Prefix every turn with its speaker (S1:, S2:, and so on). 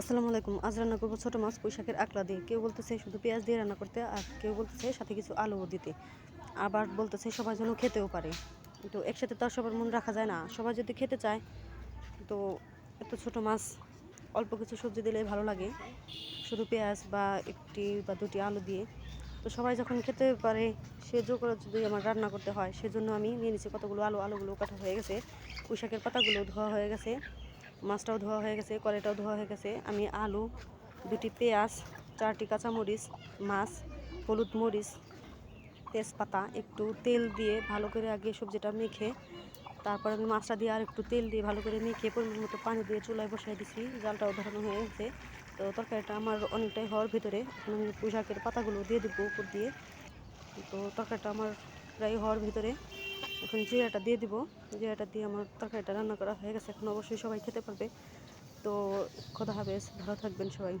S1: আসসালামু আলাইকুম। আজ রান্না করবো ছোটো মাছ পুঁই শাকের আকড়া দিয়ে। কেউ বলতেছে শুধু পেঁয়াজ দিয়ে রান্না করতে, আর কেউ বলতেছে সাথে কিছু আলুও দিতে। আবার বলতেছে সবাই যেন খেতেও পারে। তো একসাথে তো আর সবার মন রাখা যায় না। সবাই যদি খেতে চায় তো এত ছোটো মাছ অল্প কিছু সবজি দিলেই ভালো লাগে, শুধু পেঁয়াজ বা একটি বা দুটি আলু দিয়ে। তো সবাই যখন খেতে পারে সে জো করে যদি আমার রান্না করতে হয়, সেজন্য আমি নিয়ে নিচ্ছি কতগুলো আলুগুলো কাটা হয়ে গেছে, পুঁই শাকের পাতাগুলো ধোয়া হয়ে গেছে, মাছটাও ধোয়া হয়ে গেছে, কড়াইটাও ধোয়া হয়ে গেছে। আমি আলু, দুটি পেঁয়াজ, 4টি কাঁচামরিচ, মাছ, হলুদ, মরিচ, তেজপাতা, একটু তেল দিয়ে ভালো করে আগে সবজিটা মেখে, তারপর আমি মাছটা দিয়ে আর একটু তেল দিয়ে ভালো করে মেখে পরিমাণ মতো পানি দিয়ে চুলায় বসাই দিছি। জালটাও ধরানো হয়ে গেছে। তো তরকারিটা আমার অনেকটাই হওয়ার ভিতরে এখন আমি পুঁই শাকের পাতাগুলো দিয়ে দেবো উপর দিয়ে। তো তরকারিটা আমার প্রায় হওয়ার ভিতরে, এখন জিরাটা দিয়ে দিব। জিরাটা দিয়ে আমার তরকারিটা রান্না করা হয়ে গেছে। এখন অবশ্যই সবাই খেতে পারবে। তো খোদা হাফেজ, ভালো থাকবেন সবাই।